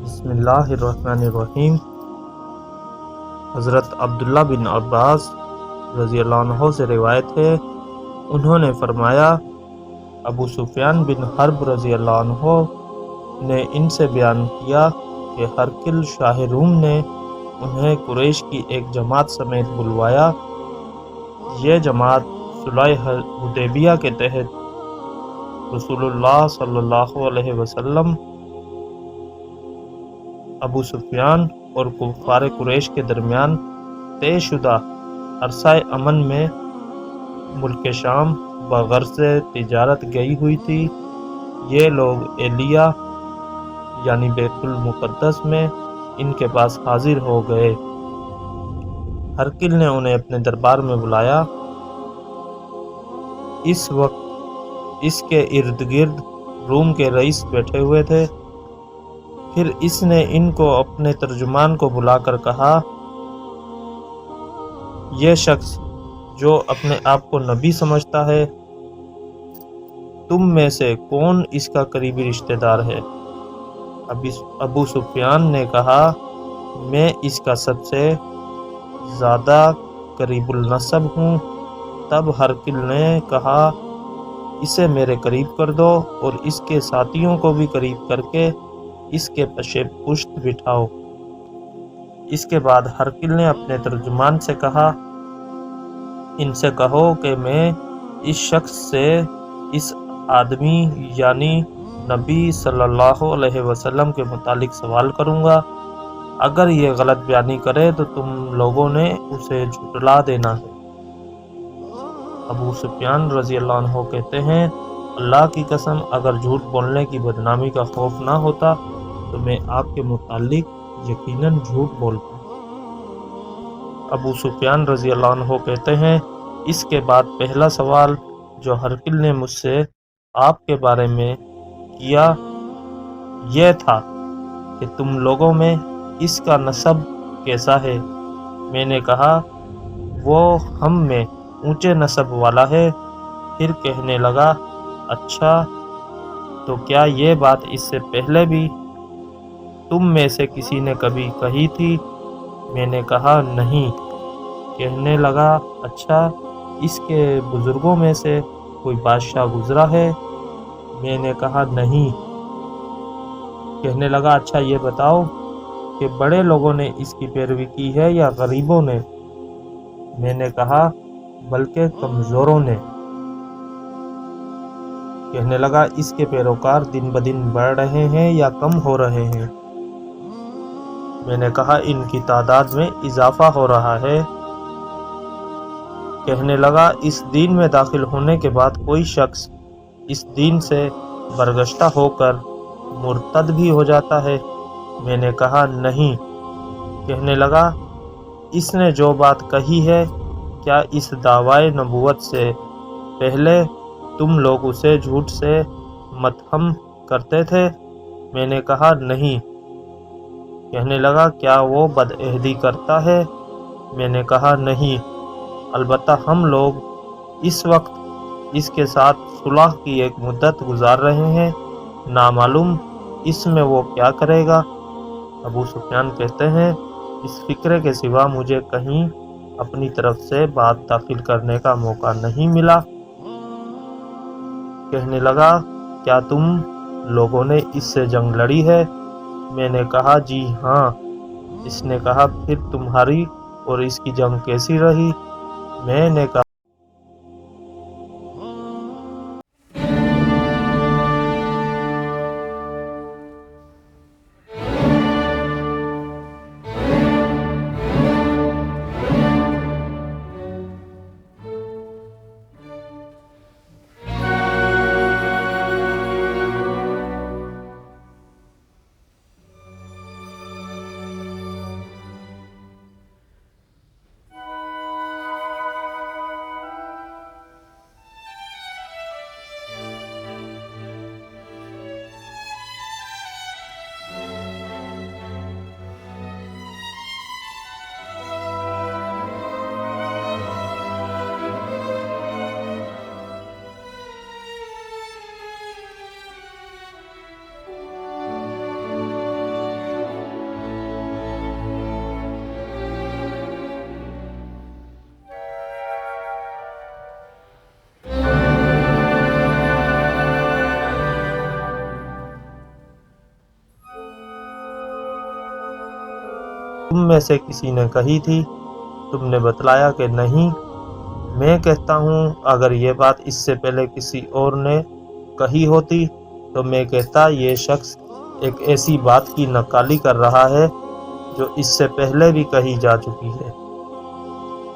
بسم اللہ الرحمن الرحیم۔ حضرت عبداللہ بن عباس رضی اللہ عنہ سے روایت ہے، انہوں نے فرمایا، ابو سفیان بن حرب رضی اللہ عنہ نے ان سے بیان کیا کہ ہرقل شاہ روم نے انہیں قریش کی ایک جماعت سمیت بلوایا۔ یہ جماعت صلح حدیبیہ کے تحت رسول اللہ صلی اللہ علیہ وسلم، ابو سفیان اور کفار قریش کے درمیان طے شدہ عرصہ امن میں ملک شام بغرض تجارت گئی ہوئی تھی۔ یہ لوگ ایلیا یعنی بیت المقدس میں ان کے پاس حاضر ہو گئے۔ ہرقل نے انہیں اپنے دربار میں بلایا۔ اس وقت اس کے ارد گرد روم کے رئیس بیٹھے ہوئے تھے۔ پھر اس نے ان کو اپنے ترجمان کو بلا کر کہا، یہ شخص جو اپنے آپ کو نبی سمجھتا ہے، تم میں سے کون اس کا قریبی رشتہ دار ہے؟ ابو سفیان نے کہا، میں اس کا سب سے زیادہ قریب النسب ہوں۔ تب ہرقل نے کہا، اسے میرے قریب کر دو اور اس کے ساتھیوں کو بھی قریب کر کے اس کے پیچھے پشت بٹھاؤ۔ اس کے بعد ہرقل نے اپنے ترجمان سے کہا، ان سے کہو کہ میں اس شخص سے اس آدمی یعنی نبی صلی اللہ علیہ وسلم کے متعلق سوال کروں گا۔ اگر یہ غلط بیانی کرے تو تم لوگوں نے اسے جھٹلا دینا ہے۔ ابو سفیان رضی اللہ عنہ کہتے ہیں، اللہ کی قسم، اگر جھوٹ بولنے کی بدنامی کا خوف نہ ہوتا تو میں آپ کے متعلق یقیناً جھوٹ بولتا۔ ابو سفیان رضی اللہ عنہ کہتے ہیں، اس کے بعد پہلا سوال جو ہرقل نے مجھ سے آپ کے بارے میں کیا یہ تھا کہ تم لوگوں میں اس کا نسب کیسا ہے؟ میں نے کہا، وہ ہم میں اونچے نسب والا ہے۔ پھر کہنے لگا، اچھا، تو کیا یہ بات اس سے پہلے بھی تم میں سے کسی نے کبھی کہی تھی؟ میں نے کہا، نہیں۔ کہنے لگا، اچھا، اس کے بزرگوں میں سے کوئی بادشاہ گزرا ہے؟ میں نے کہا، نہیں۔ کہنے لگا، اچھا یہ بتاؤ کہ بڑے لوگوں نے اس کی پیروی کی ہے یا غریبوں نے؟ میں نے کہا، بلکہ کمزوروں نے۔ کہنے لگا، اس کے پیروکار دن بدن بڑھ رہے ہیں یا کم ہو رہے ہیں؟ میں نے کہا، ان کی تعداد میں اضافہ ہو رہا ہے۔ کہنے لگا، اس دین میں داخل ہونے کے بعد کوئی شخص اس دین سے برگشتہ ہو کر مرتد بھی ہو جاتا ہے؟ میں نے کہا، نہیں۔ کہنے لگا، اس نے جو بات کہی ہے، کیا اس دعوی نبوت سے پہلے تم لوگ اسے جھوٹ سے متہم کرتے تھے؟ میں نے کہا، نہیں۔ کہنے لگا، کیا وہ بدعہدی کرتا ہے؟ میں نے کہا، نہیں، البتہ ہم لوگ اس وقت اس کے ساتھ صلح کی ایک مدت گزار رہے ہیں، نامعلوم اس میں وہ کیا کرے گا۔ ابو سفیان کہتے ہیں، اس فکرے کے سوا مجھے کہیں اپنی طرف سے بات داخل کرنے کا موقع نہیں ملا۔ کہنے لگا، کیا تم لوگوں نے اس سے جنگ لڑی ہے؟ میں نے کہا، جی ہاں۔ اس نے کہا، پھر تمہاری اور اس کی جنگ کیسی رہی؟ میں نے کہا، تم میں سے کسی نے کہی تھی؟ تم نے بتلایا کہ نہیں۔ میں کہتا ہوں اگر یہ بات اس سے پہلے کسی اور نے کہی ہوتی تو میں کہتا یہ شخص ایک ایسی بات کی نقالی کر رہا ہے جو اس سے پہلے بھی کہی جا چکی ہے۔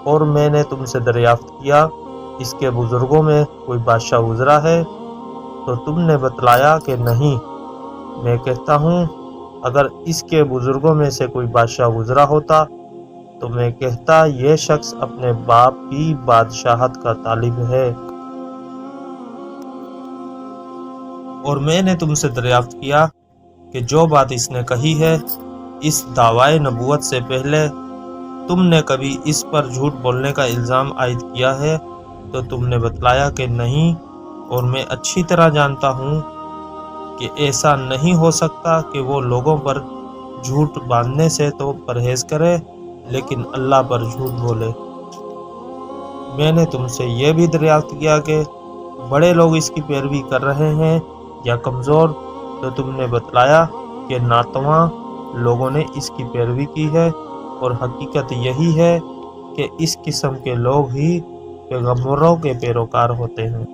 اور میں نے تم سے دریافت کیا اس کے بزرگوں میں کوئی بادشاہ گزرا ہے تو تم نے بتلایا کہ نہیں۔ میں کہتا ہوں اگر اس کے بزرگوں میں سے کوئی بادشاہ گزرا ہوتا تو میں کہتا یہ شخص اپنے باپ کی بادشاہت کا طالب ہے۔ اور میں نے تم سے دریافت کیا کہ جو بات اس نے کہی ہے اس دعوی نبوت سے پہلے تم نے کبھی اس پر جھوٹ بولنے کا الزام عائد کیا ہے تو تم نے بتلایا کہ نہیں۔ اور میں اچھی طرح جانتا ہوں کہ ایسا نہیں ہو سکتا کہ وہ لوگوں پر جھوٹ باندھنے سے تو پرہیز کرے لیکن اللہ پر جھوٹ بولے۔ میں نے تم سے یہ بھی دریافت کیا کہ بڑے لوگ اس کی پیروی کر رہے ہیں یا کمزور تو تم نے بتلایا کہ ناتواں لوگوں نے اس کی پیروی کی ہے اور حقیقت یہی ہے کہ اس قسم کے لوگ ہی پیغمبروں کے پیروکار ہوتے ہیں۔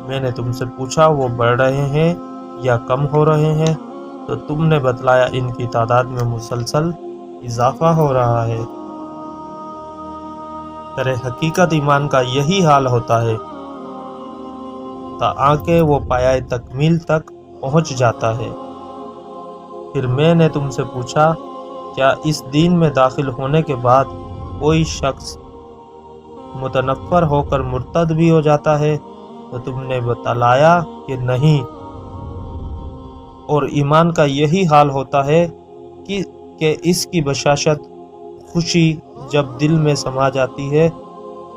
میں نے تم سے پوچھا وہ بڑھ رہے ہیں یا کم ہو رہے ہیں تو تم نے بتلایا ان کی تعداد میں مسلسل اضافہ ہو رہا ہے۔ در حقیقت ایمان کا یہی حال ہوتا ہے تاکہ وہ پایہ تکمیل تک پہنچ جاتا ہے۔ پھر میں نے تم سے پوچھا کیا اس دین میں داخل ہونے کے بعد کوئی شخص متنفر ہو کر مرتد بھی ہو جاتا ہے تو تم نے بتلایا کہ نہیں۔ اور ایمان کا یہی حال ہوتا ہے کہ اس کی بشاشت خوشی جب دل میں سما جاتی ہے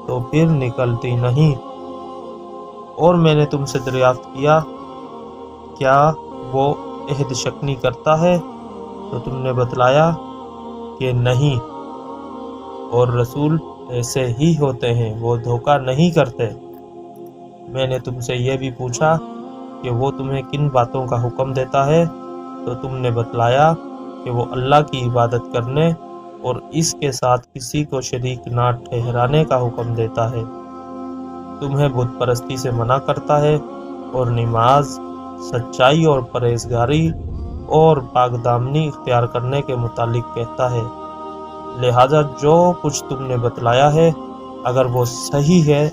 تو پھر نکلتی نہیں۔ اور میں نے تم سے دریافت کیا کیا وہ عہد شکنی کرتا ہے تو تم نے بتلایا کہ نہیں۔ اور رسول ایسے ہی ہوتے ہیں وہ دھوکہ نہیں کرتے۔ میں نے تم سے یہ بھی پوچھا کہ وہ تمہیں کن باتوں کا حکم دیتا ہے تو تم نے بتلایا کہ وہ اللہ کی عبادت کرنے اور اس کے ساتھ کسی کو شریک نہ ٹھہرانے کا حکم دیتا ہے۔ تمہیں بت پرستی سے منع کرتا ہے اور نماز، سچائی اور پرہیزگاری اور پاک دامنی اختیار کرنے کے متعلق کہتا ہے۔ لہذا جو کچھ تم نے بتلایا ہے اگر وہ صحیح ہے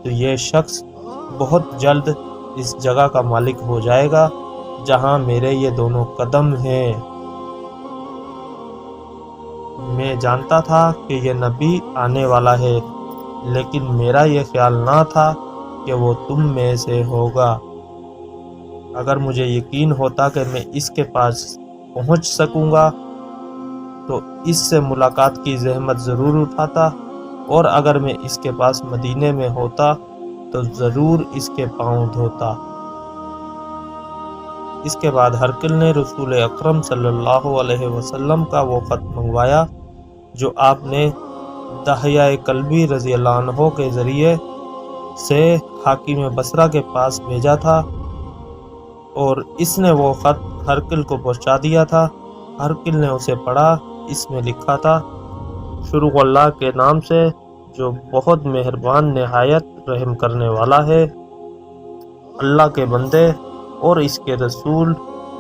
تو یہ شخص بہت جلد اس جگہ کا مالک ہو جائے گا جہاں میرے یہ دونوں قدم ہیں۔ میں جانتا تھا کہ یہ نبی آنے والا ہے لیکن میرا یہ خیال نہ تھا کہ وہ تم میں سے ہوگا۔ اگر مجھے یقین ہوتا کہ میں اس کے پاس پہنچ سکوں گا تو اس سے ملاقات کی زحمت ضرور اٹھاتا، اور اگر میں اس کے پاس مدینے میں ہوتا تو ضرور اس کے پاؤں دھوتا۔ اس کے بعد ہرقل نے رسول اکرم صلی اللہ علیہ وسلم کا وہ خط منگوایا جو آپ نے دحیہ کلبی رضی اللہ عنہ کے ذریعے سے حاکم بصرہ کے پاس بھیجا تھا، اور اس نے وہ خط ہرقل کو پہنچا دیا تھا۔ ہرقل نے اسے پڑھا۔ اس میں لکھا تھا، شروع اللہ کے نام سے جو بہت مہربان نہایت رحم کرنے والا ہے۔ اللہ کے بندے اور اس کے رسول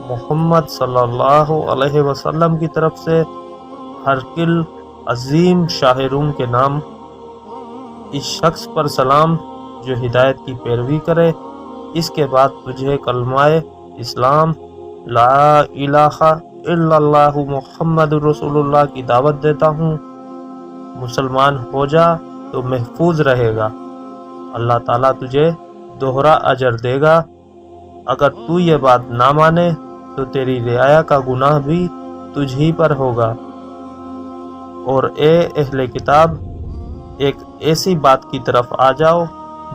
محمد صلی اللہ علیہ وسلم کی طرف سے ہرقل عظیم شاہ روم کے نام، اس شخص پر سلام جو ہدایت کی پیروی کرے۔ اس کے بعد تجھے کلمہ اسلام لا الہ الا اللہ محمد رسول اللہ کی دعوت دیتا ہوں۔ مسلمان ہو جا تو محفوظ رہے گا، اللہ تعالیٰ تجھے دوہرا اجر دے گا۔ اگر تو یہ بات نہ مانے تو تیری رعایا کا گناہ بھی تجھ ہی پر ہوگا۔ اور اے اہل کتاب، ایک ایسی بات کی طرف آ جاؤ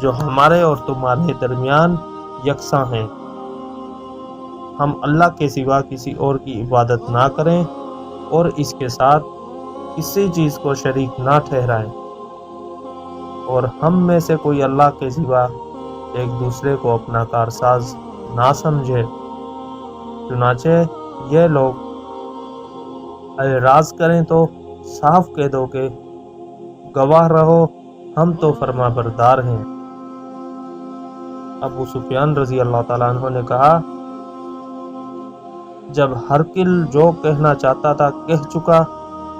جو ہمارے اور تمہارے درمیان یکساں ہیں، ہم اللہ کے سوا کسی اور کی عبادت نہ کریں اور اس کے ساتھ کسی چیز کو شریک نہ ٹھہرائیں، اور ہم میں سے کوئی اللہ کے سوا ایک دوسرے کو اپنا کارساز نہ سمجھے۔ چنانچہ یہ لوگ اعراض کریں تو صاف کہہ دو کہ گواہ رہو ہم تو فرما بردار ہیں۔ ابو سفیان رضی اللہ تعالیٰ عنہ نے کہا جب ہرقل جو کہنا چاہتا تھا کہہ چکا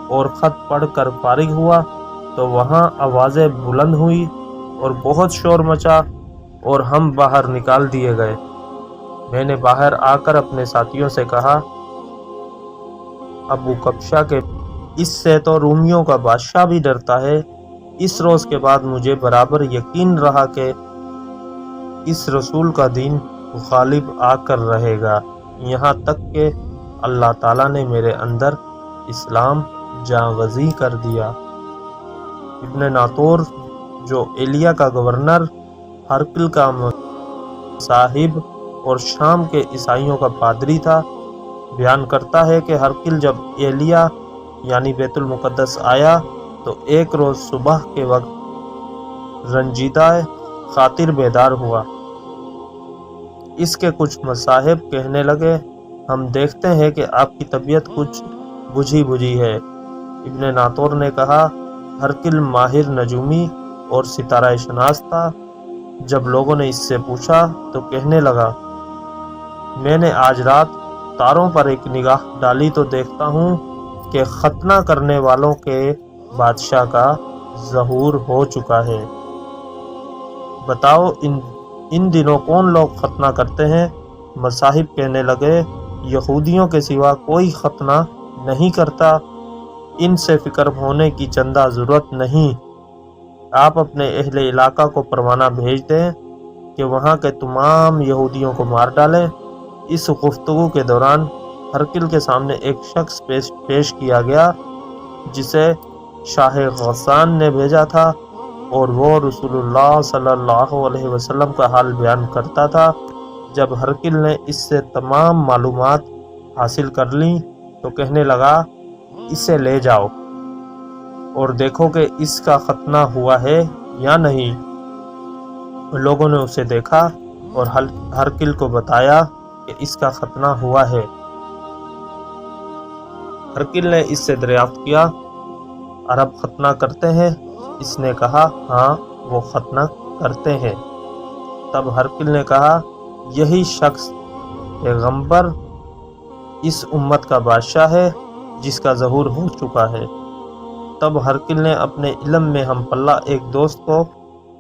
اور خط پڑھ کر فارغ ہوا تو وہاں آوازیں بلند ہوئی اور بہت شور مچا اور ہم باہر نکال دیے گئے۔ میں نے باہر آ کر اپنے ساتھیوں سے کہا ابو کبشہ کے اس سے تو رومیوں کا بادشاہ بھی ڈرتا ہے۔ اس روز کے بعد مجھے برابر یقین رہا کہ اس رسول کا دین غالب آ کر رہے گا، یہاں تک کہ اللہ تعالیٰ نے میرے اندر اسلام جاں کر دیا۔ ابن ناطور جو ایلیا کا گورنر، ہرقل کا صاحب اور شام کے عیسائیوں کا پادری تھا، بیان کرتا ہے کہ ہرقل جب ایلیا یعنی بیت المقدس آیا تو ایک روز صبح کے وقت رنجیدہ خاطر بیدار ہوا۔ اس کے کچھ مصاحب کہنے لگے ہم دیکھتے ہیں کہ آپ کی طبیعت کچھ بجھی بجھی ہے۔ ابن ناطور نے کہا ہرقل ماہر نجومی اور ستارہ شناس تھا۔ جب لوگوں نے اس سے پوچھا تو کہنے لگا میں نے آج رات تاروں پر ایک نگاہ ڈالی تو دیکھتا ہوں کہ ختنہ کرنے والوں کے بادشاہ کا ظہور ہو چکا ہے۔ بتاؤ ان دنوں کون لوگ ختنہ کرتے ہیں؟ مصاحب کہنے لگے یہودیوں کے سوا کوئی ختنہ نہیں کرتا، ان سے فکر ہونے کی چندہ ضرورت نہیں۔ آپ اپنے اہل علاقہ کو پروانہ بھیج دیں کہ وہاں کے تمام یہودیوں کو مار ڈالیں۔ اس گفتگو کے دوران ہرقل کے سامنے ایک شخص پیش کیا گیا جسے شاہ غسان نے بھیجا تھا اور وہ رسول اللہ صلی اللہ علیہ وسلم کا حال بیان کرتا تھا۔ جب ہرقل نے اس سے تمام معلومات حاصل کر لیں تو کہنے لگا اسے لے جاؤ اور دیکھو کہ اس کا ختنہ ہوا ہے یا نہیں۔ لوگوں نے اسے دیکھا اور ہرقل کو بتایا کہ اس کا ختنہ ہوا ہے۔ ہرقل نے اس سے دریافت کیا عرب ختنہ کرتے ہیں؟ اس نے کہا ہاں وہ ختنہ کرتے ہیں۔ تب ہرقل نے کہا یہی شخص پیغمبر اس امت کا بادشاہ ہے جس کا ظہور ہو چکا ہے۔ تب ہرقل نے اپنے علم میں ہم پلہ ایک دوست کو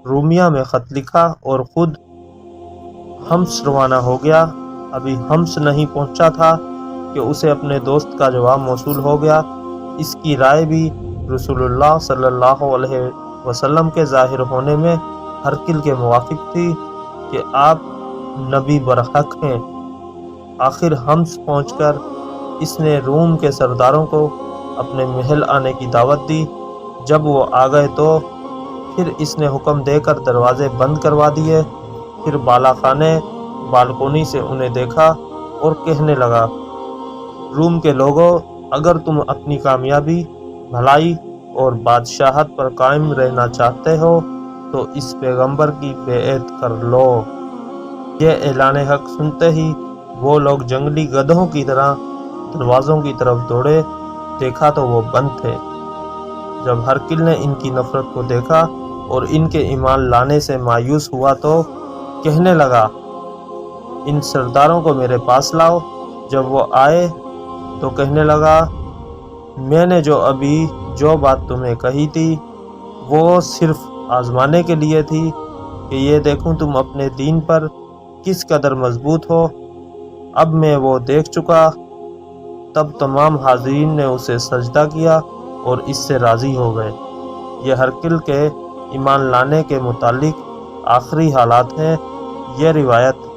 رومیہ میں خط لکھا اور خود حمص روانہ ہو گیا۔ ابھی حمص نہیں پہنچا تھا کہ اسے اپنے دوست کا جواب موصول ہو گیا۔ اس کی رائے بھی رسول اللہ صلی اللہ علیہ وسلم کے ظاہر ہونے میں ہرقل کے موافق تھی کہ آپ نبی برحق ہیں۔ آخر حمص پہنچ کر اس نے روم کے سرداروں کو اپنے محل آنے کی دعوت دی۔ جب وہ آ گئے تو پھر اس نے حکم دے کر دروازے بند کروا دیے۔ پھر بالا خانے بالکونی سے انہیں دیکھا اور کہنے لگا روم کے لوگوں اگر تم اپنی کامیابی، بھلائی اور بادشاہت پر قائم رہنا چاہتے ہو تو اس پیغمبر کی بیعت کر لو۔ یہ اعلان حق سنتے ہی وہ لوگ جنگلی گدھوں کی طرح دروازوں کی طرف دوڑے، دیکھا تو وہ بند تھے۔ جب ہرقل نے ان کی نفرت کو دیکھا اور ان کے ایمان لانے سے مایوس ہوا تو کہنے لگا ان سرداروں کو میرے پاس لاؤ۔ جب وہ آئے تو کہنے لگا میں نے جو بات تمہیں کہی تھی وہ صرف آزمانے کے لیے تھی کہ یہ دیکھوں تم اپنے دین پر کس قدر مضبوط ہو۔ اب میں وہ دیکھ چکا۔ تب تمام حاضرین نے اسے سجدہ کیا اور اس سے راضی ہو گئے۔ یہ ہرقل کے ایمان لانے کے متعلق آخری حالات ہیں۔ یہ روایت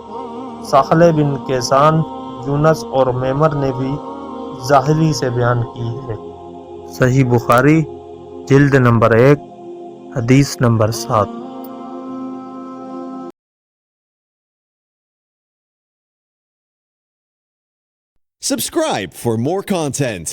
ساخلے بن کیسان، یونس اور میمر نے بھی ظاہری سے بیان کی ہے۔ صحیح بخاری جلد نمبر 1 حدیث number 7۔ Subscribe for more content.